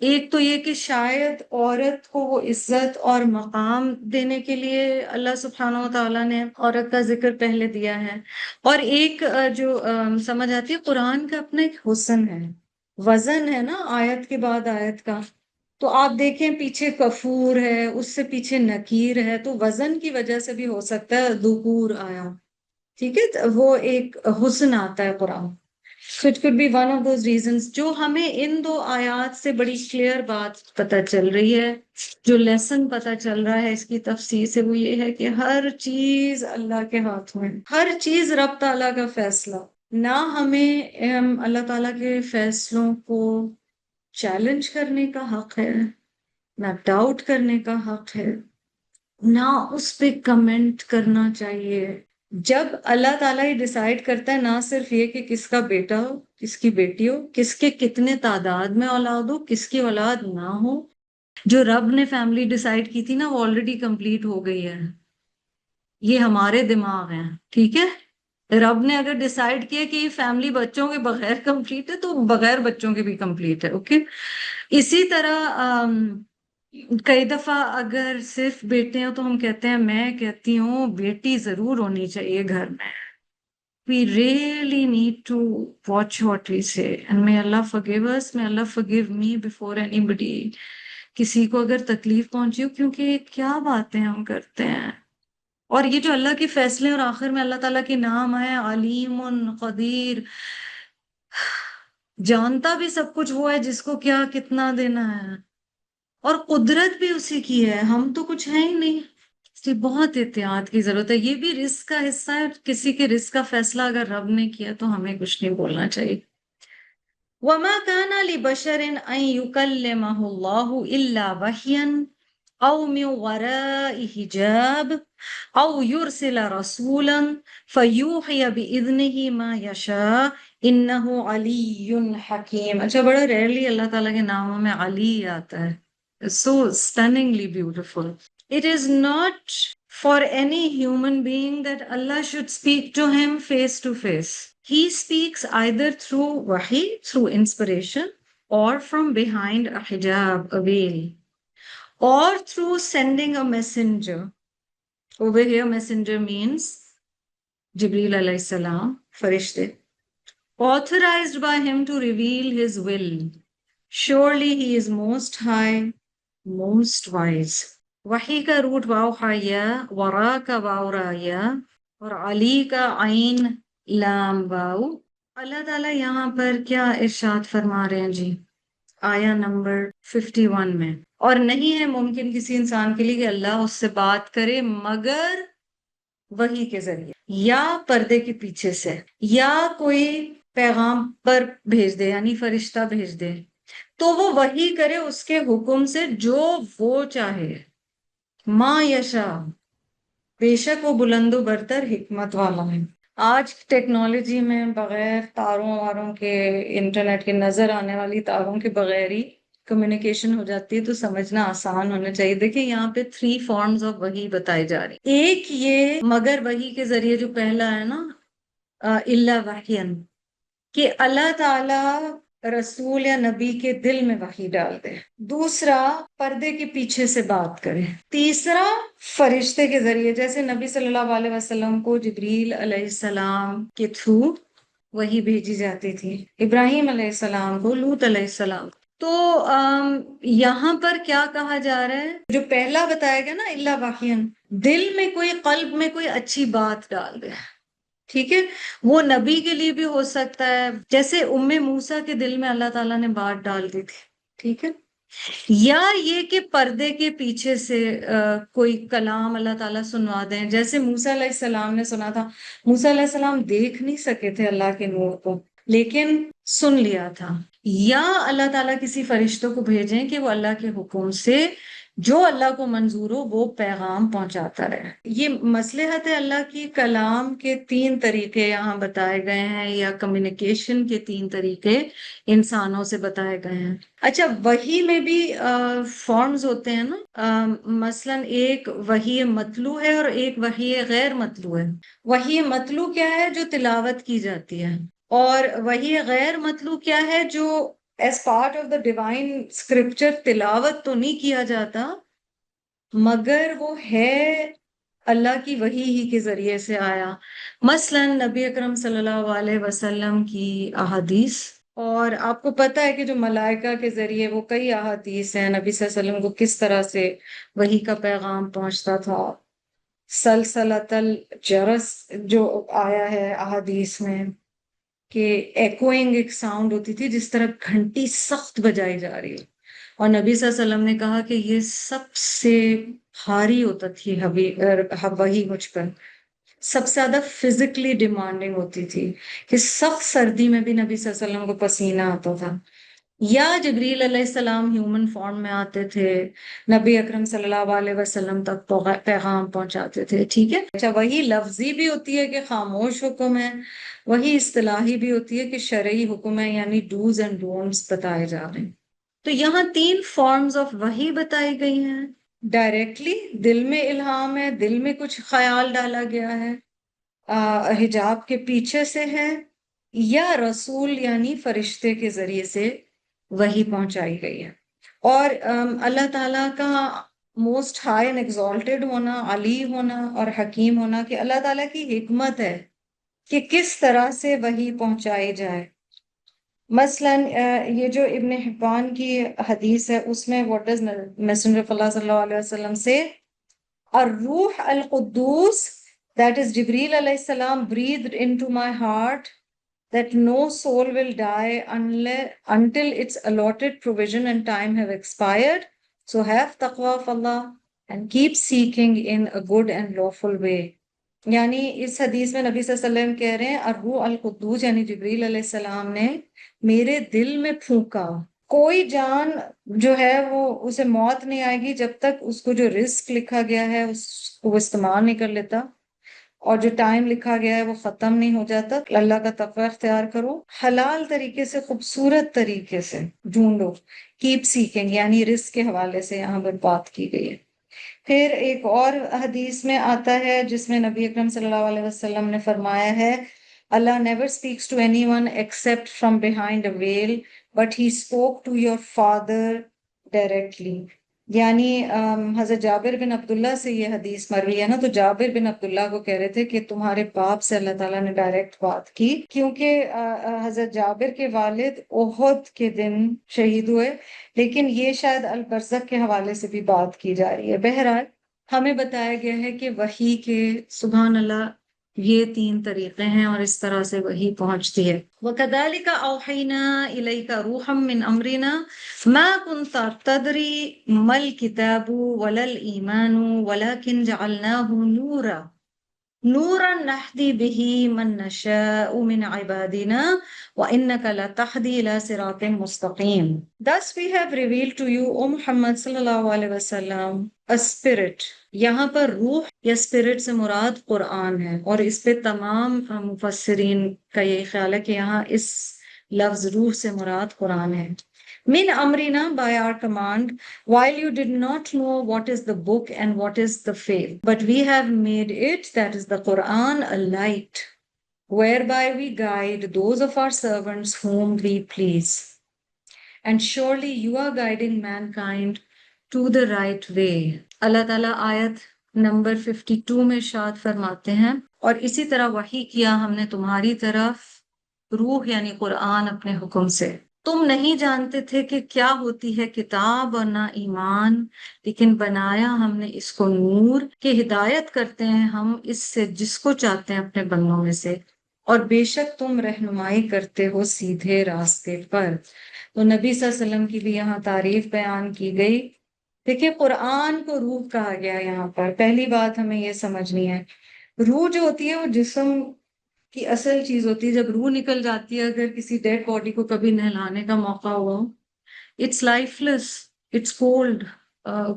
Speaker 3: ایک تو یہ کہ شاید عورت کو وہ عزت اور مقام دینے کے لیے اللہ سبحانہ و تعالیٰ نے عورت کا ذکر پہلے دیا ہے، اور ایک جو سمجھ آتی ہے قرآن کا اپنا ایک حسن ہے، وزن ہے نا آیت کے بعد آیت کا. تو آپ دیکھیں پیچھے کفور ہے، اس سے پیچھے نکیر ہے، تو وزن کی وجہ سے بھی ہو سکتا ہے ذکور آیا. ٹھیک ہے، وہ ایک حسن آتا ہے قرآن. So it could be one of those reasons. جو ہمیں ان دو آیات سے بڑی کلیئر بات پتہ چل رہی ہے، جو لیسن پتہ چل رہا ہے اس کی تفسیر سے، وہ یہ ہے کہ ہر چیز اللہ کے ہاتھوں ہے، ہر چیز رب تعالیٰ کا فیصلہ. نہ ہمیں اللہ تعالیٰ کے فیصلوں کو چیلنج کرنے کا حق ہے، نہ ڈاؤٹ کرنے کا حق ہے، نہ اس پہ کمنٹ کرنا چاہیے. جب اللہ تعالیٰ ہی ڈیسائیڈ کرتا ہے، نہ صرف یہ کہ کس کا بیٹا ہو، کس کی بیٹی ہو، کس کے کتنے تعداد میں اولاد ہو، کس کی اولاد نہ ہو، جو رب نے فیملی ڈیسائیڈ کی تھی نا وہ آلریڈی کمپلیٹ ہو گئی ہے. یہ ہمارے دماغ ہیں، ٹھیک ہے، رب نے اگر ڈیسائیڈ کیا کہ یہ فیملی بچوں کے بغیر کمپلیٹ ہے تو بغیر بچوں کے بھی کمپلیٹ ہے. اوکے. اسی طرح کئی دفعہ اگر صرف بیٹے ہیں تو ہم کہتے ہیں، میں کہتی ہوں بیٹی ضرور ہونی چاہیے گھر میں. We really need to watch what we say. And may Allah forgive us, may Allah forgive me before anybody. کسی کو اگر تکلیف پہنچی ہو، کیونکہ کیا باتیں ہم کرتے ہیں. اور یہ جو اللہ کے فیصلے اور آخر میں اللہ تعالیٰ کے نام آئے، علیم قدیر، جانتا بھی سب کچھ وہ ہے جس کو کیا کتنا دینا ہے، اور قدرت بھی اسی کی ہے، ہم تو کچھ ہے ہی نہیں. اس لیے بہت احتیاط کی ضرورت ہے. یہ بھی رزق کا حصہ ہے. کسی کے رزق کا فیصلہ اگر رب نے کیا تو ہمیں کچھ نہیں بولنا چاہیے. وَمَا كَانَ لِبَشَرٍ أَن يُكَلِّمَهُ اللَّهُ إِلَّا وَحْيًا أَوْ مِن وَرَاءِ حِجَابٍ أَوْ يُرْسِلَ رَسُولًا فَيُوحِيَ بِإِذْنِهِ مَا يَشَاءُ إِنَّهُ عَلِيٌّ حَكِيمٌ. اچھا، بڑا ریئرلی اللہ تعالیٰ کے ناموں میں علی آتا ہے. So stunningly beautiful. It is not for any human being that Allah should speak to him face to face. He speaks either through wahi, through inspiration, or from behind a hijab, a veil, or through sending a messenger. Over here, messenger means Jibreel alayhi salam, farishte, authorized by him to reveal his will. Surely he is most high, most wise. وحی کا route واو حیا، ورا کا واو رایا، اور علی کا عین لام واو. اللہ تعالیٰ یہاں پر کیا ارشاد فرما رہے ہیں جی آیا نمبر 51 میں؟ اور نہیں ہے ممکن کسی انسان کے لیے کہ اللہ اس سے بات کرے مگر وحی کے ذریعے، یا پردے کے پیچھے سے، یا کوئی پیغام پر بھیج دے، یعنی فرشتہ بھیج دے، تو وہ وحی کرے اس کے حکم سے جو وہ چاہے. ما یشا، بے شک وہ بلند و برتر حکمت والا ہے. آج ٹیکنالوجی میں بغیر تاروں واروں کے، انٹرنیٹ کے، نظر آنے والی تاروں کے بغیر ہی کمیونیکیشن ہو جاتی ہے، تو سمجھنا آسان ہونا چاہیے. دیکھیں یہاں پہ 3 فارمز آف وحی بتائی جا رہی. ایک یہ مگر وحی کے ذریعے جو پہلا ہے نا، الا وحین، کہ اللہ تعالی رسول یا نبی کے دل میں وحی ڈال دے. دوسرا پردے کے پیچھے سے بات کرے. تیسرا فرشتے کے ذریعے، جیسے نبی صلی اللہ علیہ وسلم کو جبریل علیہ السلام کے تھرو وحی بھیجی جاتی تھی، ابراہیم علیہ السلام کو، لوط علیہ السلام. تو یہاں پر کیا کہا جا رہا ہے، جو پہلا بتایا گیا نا الا وحین، دل میں کوئی، قلب میں کوئی اچھی بات ڈال دے. ٹھیک ہے، وہ نبی کے لیے بھی ہو سکتا ہے، جیسے موسیٰ کے دل میں اللہ تعالیٰ نے بات ڈال دی تھی. ٹھیک ہے، یا یہ کہ پردے کے پیچھے سے کوئی کلام اللہ تعالیٰ سنوا دیں، جیسے موسیٰ علیہ السلام نے سنا تھا. موسیٰ علیہ السلام دیکھ نہیں سکے تھے اللہ کے نور کو، لیکن سن لیا تھا. یا اللہ تعالیٰ کسی فرشتوں کو بھیجیں کہ وہ اللہ کے حکم سے جو اللہ کو منظور ہو وہ پیغام پہنچاتا رہے. یہ مصلحت اللہ کی کلام کے 3 طریقے یہاں بتائے گئے ہیں، یا کمیونیکیشن کے 3 طریقے انسانوں سے بتائے گئے ہیں. اچھا، وحی میں بھی فارمز ہوتے ہیں نا، مثلا ایک وحی مطلوع ہے اور ایک وحی غیر مطلوع ہے. وحی مطلوع کیا ہے؟ جو تلاوت کی جاتی ہے. اور وحی غیر مطلوع کیا ہے؟ جو as part of the divine scripture تلاوت تو نہیں کیا جاتا، مگر وہ ہے اللہ کی وحی ہی کے ذریعے سے آیا. مثلا نبی اکرم صلی اللہ علیہ وسلم کی احادیث، اور آپ کو پتہ ہے کہ جو ملائکہ کے ذریعے وہ کئی احادیث ہیں، نبی صلی اللہ علیہ وسلم کو کس طرح سے وحی کا پیغام پہنچتا تھا. سلسلۃ الجرس جو آیا ہے احادیث میں، کہ ایکوئنگ ایک ساؤنڈ ہوتی تھی جس طرح گھنٹی سخت بجائی جا رہی ہے. اور نبی صلی اللہ علیہ وسلم نے کہا کہ یہ سب سے بھاری ہوتا تھی وحی مجھ پر، سب سے زیادہ فزیکلی ڈیمانڈنگ ہوتی تھی، کہ سخت سردی میں بھی نبی صلی اللہ علیہ وسلم کو پسینہ آتا تھا. یا جبریل علیہ السلام ہیومن فارم میں آتے تھے، نبی اکرم صلی اللہ علیہ وسلم تک پیغام پہنچاتے تھے. ٹھیک ہے. اچھا، وہی لفظی بھی ہوتی ہے کہ خاموش حکم ہے، وہی اصطلاحی بھی ہوتی ہے کہ شرعی حکم ہے، یعنی ڈوز اینڈ ڈونٹس بتائے جا رہے ہیں. تو یہاں 3 فارمز آف وحی بتائی گئی ہیں. ڈائریکٹلی دل میں الہام ہے، دل میں کچھ خیال ڈالا گیا ہے، حجاب کے پیچھے سے ہے، یا رسول یعنی فرشتے کے ذریعے سے وحی پہنچائی گئی ہے۔ اور اللہ تعالیٰ کا موسٹ ہائی اینڈ ایگزالٹیڈ ہونا، علی ہونا اور حکیم ہونا، کہ اللہ تعالیٰ کی حکمت ہے کہ کس طرح سے وحی پہنچائی جائے۔ مثلا یہ جو ابن حبان کی حدیث ہے، اس میں what does Messenger of Allah صلی اللہ علیہ وسلم سے الروح القدوس، that is Jibreel علیہ السلام breathed into my heart that no soul will die until its allotted provision and time have expired. So have taqwa of Allah and keep seeking in a good and lawful way. یعنی اس حدیث میں نبی صلی اللہ علیہ وسلم کہہ رہے ہیں الروح القدوس یعنی جبریل علیہ السلام نے میرے دل میں پھونکا، کوئی جان جو ہے وہ اسے موت نہیں آئے گی جب تک اس کو جو رزق لکھا گیا ہے اس کو وہ استعمال نہیں کر لیتا، اور جو ٹائم لکھا گیا ہے وہ ختم نہیں ہو جاتا۔ اللہ کا تقوی اختیار کرو، حلال طریقے سے، خوبصورت طریقے سے ڈھونڈو، کیپ سیکنگ یعنی رزق کے حوالے سے یہاں پر بات کی گئی ہے۔ پھر ایک اور حدیث میں آتا ہے جس میں نبی اکرم صلی اللہ علیہ وسلم نے فرمایا ہے Allah never speaks to anyone except from behind a veil, but he spoke to your father directly. یعنی حضرت جابر بن عبداللہ سے یہ حدیث مروی ہے نا، تو جابر بن عبداللہ کو کہہ رہے تھے کہ تمہارے باپ سے اللہ تعالیٰ نے ڈائریکٹ بات کی، کیونکہ حضرت جابر کے والد احد کے دن شہید ہوئے، لیکن یہ شاید البرزخ کے حوالے سے بھی بات کی جا رہی ہے۔ بہرحال ہمیں بتایا گیا ہے کہ وحی کے سبحان اللہ یہ 3 طریقے ہیں اور اس طرح سے وحی پہنچتی ہے۔ وَكَذَلِكَ أَوْحَيْنَا إِلَيْكَ رُوحًا مِّنْ أَمْرِنَا مَا كُنْتَ تَدْرِي مَا الْكِتَابُ وَلَا الْإِيمَانُ وَلَكِنْ جَعَلْنَاهُ نُورًا نَهْدِي بِهِ مَن نَّشَاءُ مِنْ عِبَادِنَا وَإِنَّكَ لَتَهْدِي إِلَىٰ صِرَاطٍ مُّسْتَقِيمٍ۔ Thus we have revealed to you, O Muhammad صلی اللہ علیہ وسلم, a spirit۔ یہاں پر روح یا اسپرٹ سے مراد قرآن ہے، اور اس پہ تمام مفسرین کا یہ خیال ہے کہ یہاں اس لفظ روح سے مراد قرآن ہے۔ من امرنا by our command, while you did not know what is the book and what is the faith, but we have made it, that is the Quran, a light whereby we guide those of our servants whom we please, and surely you are guiding mankind to the right way۔ اللہ تعالیٰ آیت number 52 میں ارشاد فرماتے ہیں، اور اسی طرح وحی کیا ہم نے تمہاری طرف روح یعنی قرآن اپنے حکم سے۔ تم نہیں جانتے تھے کہ کیا ہوتی ہے کتاب اور نہ ایمان، لیکن بنایا ہم نے اس کو نور کہ ہدایت کرتے ہیں ہم اس سے جس کو چاہتے ہیں اپنے بندوں میں سے، اور بے شک تم رہنمائی کرتے ہو سیدھے راستے پر۔ تو نبی صلی اللہ علیہ وسلم کی بھی یہاں تعریف بیان کی گئی۔ دیکھیں قرآن کو روح کہا گیا یہاں پر، پہلی بات ہمیں یہ سمجھنی ہے، روح جو ہوتی ہے وہ جسم کی اصل چیز ہوتی ہے۔ جب روح نکل جاتی ہے، اگر کسی ڈیڈ باڈی کو کبھی نہلانے کا موقع ہوا، it's lifeless, it's cold,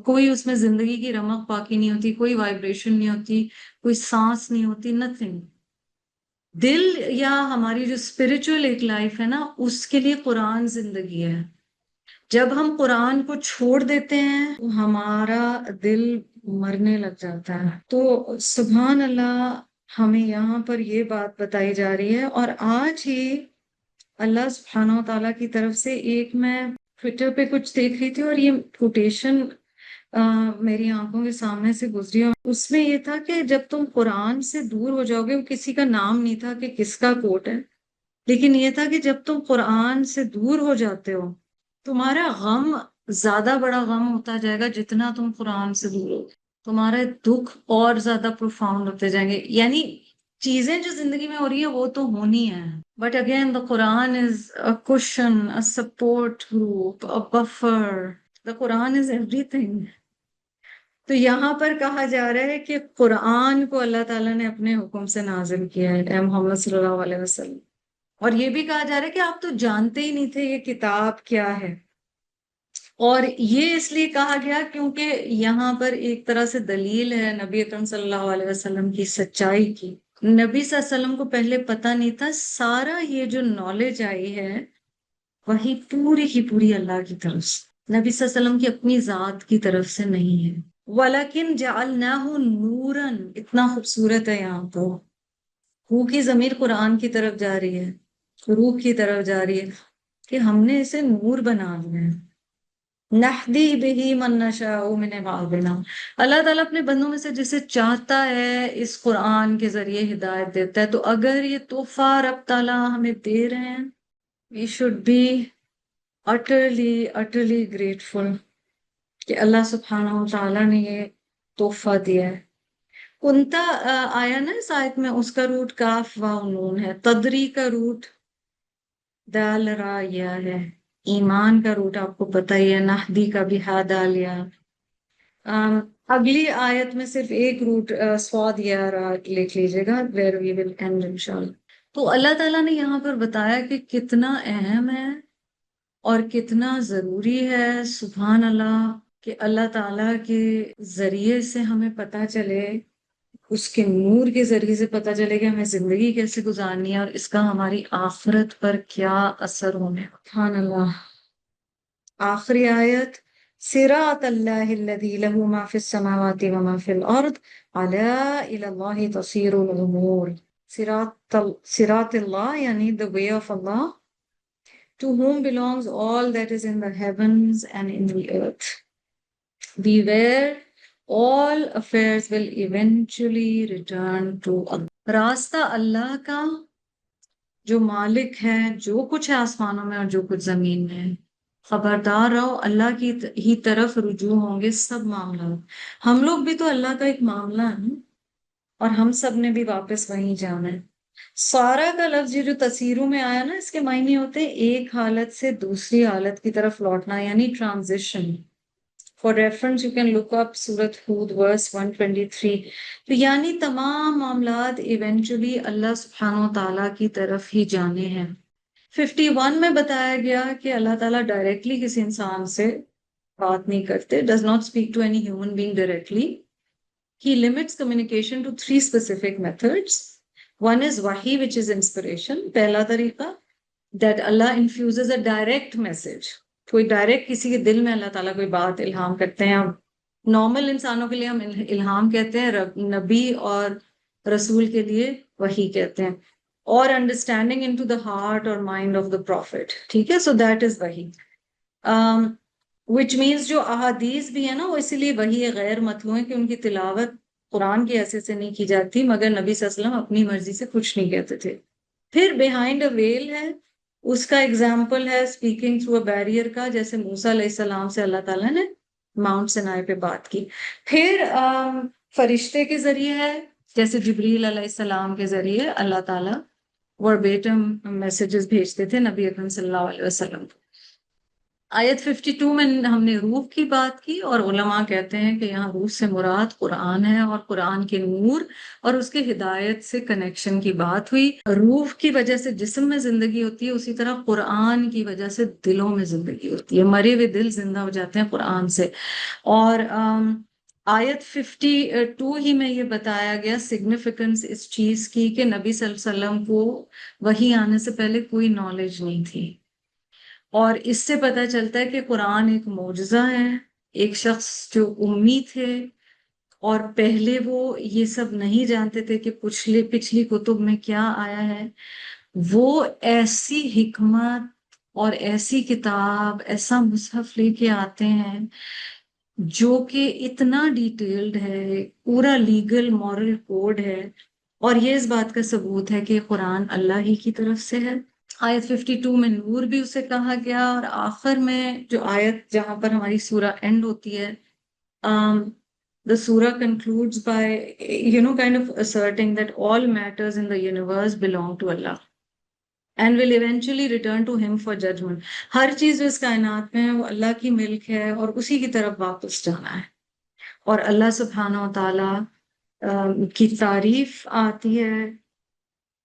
Speaker 3: کوئی اس میں زندگی کی رمق باقی نہیں ہوتی، کوئی وائبریشن نہیں ہوتی، کوئی سانس نہیں ہوتی، نتھنگ۔ دل یا ہماری جو اسپرچل ایک لائف ہے نا، اس کے لیے قرآن زندگی ہے۔ جب ہم قرآن کو چھوڑ دیتے ہیں ہمارا دل مرنے لگ جاتا ہے۔ تو سبحان اللہ، ہمیں یہاں پر یہ بات بتائی جا رہی ہے، اور آج ہی اللہ سبحانہ و تعالیٰ کی طرف سے ایک میں ٹویٹر پہ کچھ دیکھ رہی تھی، اور یہ کوٹیشن میری آنکھوں کے سامنے سے گزری، اور اس میں یہ تھا کہ جب تم قرآن سے دور ہو جاؤ گے، وہ کسی کا نام نہیں تھا کہ کس کا کوٹ ہے، لیکن یہ تھا کہ جب تم قرآن سے دور ہو جاتے ہو تمہارا غم زیادہ بڑا غم ہوتا جائے گا، جتنا تم قرآن سے دور ہو تمہارا دکھ اور زیادہ پروفاؤنڈ ہوتے جائیں گے۔ یعنی چیزیں جو زندگی میں ہو رہی ہیں وہ تو ہونی ہیں، but again the Quran is a caution, a support group, a buffer, the Quran is everything. تو یہاں پر کہا جا رہا ہے کہ قرآن کو اللہ تعالیٰ نے اپنے حکم سے نازل کیا ہے، اے محمد صلی اللہ علیہ وسلم، اور یہ بھی کہا جا رہا ہے کہ آپ تو جانتے ہی نہیں تھے یہ کتاب کیا ہے۔ اور یہ اس لیے کہا گیا کیونکہ یہاں پر ایک طرح سے دلیل ہے نبی اکرم صلی اللہ علیہ وسلم کی سچائی کی۔ نبی صلی اللہ علیہ وسلم کو پہلے پتہ نہیں تھا، سارا یہ جو نالج آئی ہے وہی پوری کی پوری اللہ کی طرف سے، نبی صلی اللہ علیہ وسلم کی اپنی ذات کی طرف سے نہیں ہے۔ وَلَكِنْ جَعَلْنَاهُ نُورًا، اتنا خوبصورت ہے یہاں تو روح کی ضمیر قرآن کی طرف جا رہی ہے، روح کی طرف جا رہی ہے کہ ہم نے اسے نور بنا لیا ہے. نہدی بہ من نشاء من عبادنا، اللہ تعالیٰ اپنے بندوں میں سے جسے چاہتا ہے اس قرآن کے ذریعے ہدایت دیتا ہے. تو اگر یہ تحفہ رب تعالیٰ ہمیں دے رہے ہیں، we should be utterly grateful کہ اللہ سبحانہ و تعالیٰ نے یہ تحفہ دیا ہے. کنتا آیا نا اس آیت میں، اس کا روٹ کاف واو نون ہے. تدری کا روٹ دال را یا ہے. ایمان کا روٹ آپ کو پتہ ہی ہے، نہدی کا بھی ہا دال یا. اگلی آیت میں صرف ایک روٹ سواد یا را لکھ لیجیے گا، where we will end انشاءاللہ. تو اللہ تعالیٰ نے یہاں پر بتایا کہ کتنا اہم ہے اور کتنا ضروری ہے، سبحان اللہ، کہ اللہ تعالیٰ کے ذریعے سے ہمیں پتہ چلے، اس کے نور کے ذریعے سے پتہ چلے کہ ہمیں زندگی کیسے گزارنی ہے اور اس کا ہماری آخرت پر کیا اثر ہونے. سبحان اللہ. آخری آیت، صراط اللہ الذی لہ ما فی السماوات وما فی الارض الا الی اللہ تصیر الامور. صراط اللہ یعنی the way of Allah, to whom belongs all that is in the heavens and in the earth. Beware, all affairs will eventually return to Allah. راستہ اللہ کا جو مالک ہے جو کچھ ہے آسمانوں میں اور جو کچھ زمین میں ہے. خبردار رہو، اللہ کی ہی طرف رجوع ہوں گے سب معاملات. ہم لوگ بھی تو اللہ کا ایک معاملہ ہے نا، اور ہم سب نے بھی واپس وہیں جانا ہے. سارا کا لفظ یہ جو تصیروں میں آیا نا، اس کے معنی ہوتے ہیں ایک حالت سے دوسری حالت کی طرف لوٹنا، یعنی transition. For reference you can look up Surah Hud ورس 123. تو یعنی تمام معاملات ایونچولی اللہ سبحانہ و تعالیٰ کی طرف ہی جانے ہیں. 51 میں بتایا گیا کہ اللہ تعالیٰ ڈائریکٹلی کسی انسان سے بات نہیں کرتے، does not speak to any human being directly. He limits communication to 3 specific methods. One is wahi, which is inspiration. پہلا طریقہ that Allah infuses a direct message. کوئی ڈائریکٹ کسی کے دل میں اللہ تعالیٰ کوئی بات الہام کرتے ہیں. نارمل انسانوں کے لیے ہم الہام کہتے ہیں، نبی اور رسول کے لیے وحی کہتے ہیں. اور understanding into the heart اور مائنڈ آف دا پروفٹ. ٹھیک ہے، سو دیٹ از وحی. وچ مینس جو احادیث بھی ہے نا، وہ اسی لیے وحی غیر مطلوع ہے کہ ان کی تلاوت قرآن کی حیثیت سے نہیں کی جاتی، مگر نبی صلی اللہ علیہ وسلم اپنی مرضی سے کچھ نہیں کہتے تھے. پھر بیہائنڈ اے ویل ہے، اس کا ایگزامپل ہے اسپیکنگ تھرو اے بیریئر کا، جیسے موسیٰ علیہ السلام سے اللہ تعالیٰ نے ماؤنٹ سینائی پہ بات کی. پھر فرشتے کے ذریعے ہے، جیسے جبریل علیہ السلام کے ذریعے اللہ تعالیٰ وربیٹم میسیجز بھیجتے تھے نبی اکرم صلی اللہ علیہ وسلم. آیت 52 میں ہم نے روح کی بات کی، اور علماء کہتے ہیں کہ یہاں روح سے مراد قرآن ہے اور قرآن کے نور اور اس کے ہدایت سے کنیکشن کی بات ہوئی. روح کی وجہ سے جسم میں زندگی ہوتی ہے، اسی طرح قرآن کی وجہ سے دلوں میں زندگی ہوتی ہے. مرے ہوئے دل زندہ ہو جاتے ہیں قرآن سے. اور آیت 52 ہی میں یہ بتایا گیا سگنیفیکنس اس چیز کی کہ نبی صلی اللہ علیہ وسلم کو وحی آنے سے پہلے کوئی نالج نہیں تھی. اور اس سے پتہ چلتا ہے کہ قرآن ایک معجزہ ہے. ایک شخص جو امی تھے اور پہلے وہ یہ سب نہیں جانتے تھے کہ پچھلی کتب میں کیا آیا ہے، وہ ایسی حکمت اور ایسی کتاب، ایسا مصحف لے کے آتے ہیں جو کہ اتنا ڈیٹیلڈ ہے، پورا لیگل مورل کوڈ ہے. اور یہ اس بات کا ثبوت ہے کہ قرآن اللہ ہی کی طرف سے ہے. آیت 52 میں نور بھی اسے کہا گیا. اور آخر میں جو آیت جہاں پر ہماری سورہ اینڈ ہوتی ہے، the surah concludes by kind of asserting that all matters in the universe belong to Allah and will eventually return to him for judgment. ہر چیز جو اس کائنات میں ہے وہ اللہ کی ملک ہے اور اسی کی طرف واپس جانا ہے. اور اللہ سبحانہ و تعالی کی تعریف آتی ہے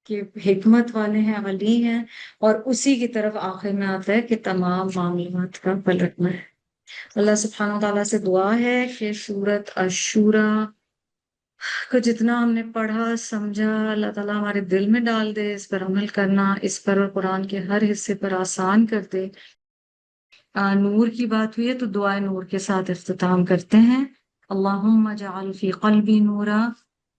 Speaker 3: کہ حکمت والے ہیں، ولی ہیں، اور اسی کی طرف آخر میں آتا ہے کہ تمام معاملات کا پلٹنا ہے. اللہ سبحانہ و تعالیٰ سے دعا ہے کہ سورۃ الشورى کو جتنا ہم نے پڑھا سمجھا اللہ تعالیٰ ہمارے دل میں ڈال دے، اس پر عمل کرنا، اس پر اور قرآن کے ہر حصے پر آسان کر دے. نور کی بات ہوئی ہے تو دعائے نور کے ساتھ اختتام کرتے ہیں. اللہم اجعل فی قلبی نورا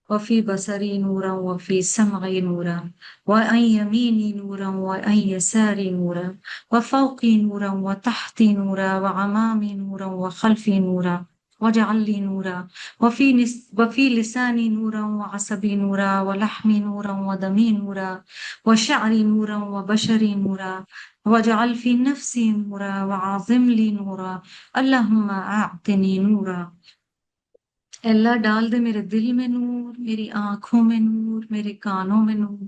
Speaker 3: وفي بصري نورا وفي سمعي نورا وعن يميني نورا وعن يساري نورا وفوقي نورا وتحتي نورا وعمامي نورا وخلفي نورا واجعل لي نورا وفي لساني نورا وعصبي نورا ولحمي نورا ودمي نورا وشعري نورا وبشري نورا واجعل في نفسي نورا وعظم لي نورا اللهم أعطني نورا. اللہ ڈال دے میرے دل میں نور، میری آنکھوں میں نور، میرے کانوں میں نور،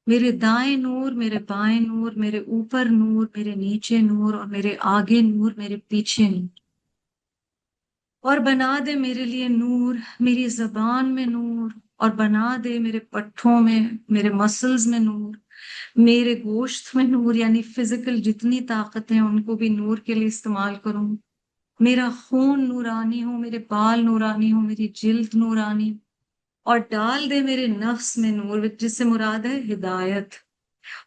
Speaker 3: میرے دائیں نور، میرے بائیں نور، میرے اوپر نور، میرے نیچے نور، اور میرے آگے نور، میرے پیچھے نور. اور بنا دے میرے لیے نور میری زبان میں نور، اور بنا دے میرے پٹھوں میں، میرے مسلز میں نور، میرے گوشت میں نور، یعنی فزیکل جتنی طاقتیں ان کو بھی نور کے لیے استعمال کروں. میرا خون نورانی ہو، میرے بال نورانی ہو، میری جلد نورانی. اور ڈال دے میرے نفس میں نور، جس سے مراد ہے ہدایت،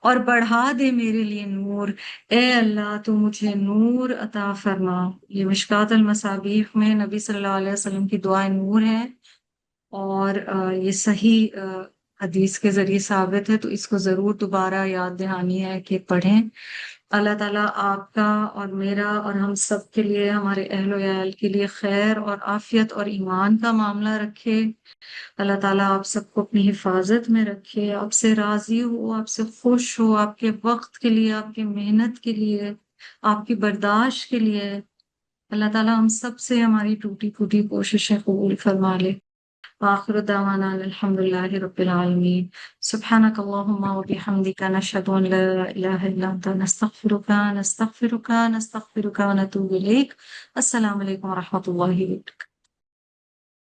Speaker 3: اور بڑھا دے میرے لیے نور. اے اللہ تو مجھے نور عطا فرما. یہ مشکات المصابیح میں نبی صلی اللہ علیہ وسلم کی دعائیں نور ہے، اور یہ صحیح حدیث کے ذریعے ثابت ہے، تو اس کو ضرور دوبارہ یاد دہانی ہے کہ پڑھیں. اللہ تعالیٰ آپ کا اور میرا اور ہم سب کے لیے، ہمارے اہل و عیال کے لیے خیر اور عافیت اور ایمان کا معاملہ رکھے. اللہ تعالیٰ آپ سب کو اپنی حفاظت میں رکھے، آپ سے راضی ہو، آپ سے خوش ہو، آپ کے وقت کے لیے، آپ کی محنت کے لیے، آپ کی برداشت کے لیے. اللہ تعالیٰ ہم سب سے ہماری ٹوٹی پھوٹی کوششیں قبول فرما لے. وآخر دعوانا الحمد لله رب العالمين. سبحانك اللهم وبحمدك نشهد أن لا إله إلا أنت نستغفرك ونتوب إليك. السلام عليكم ورحمة الله وبركاته.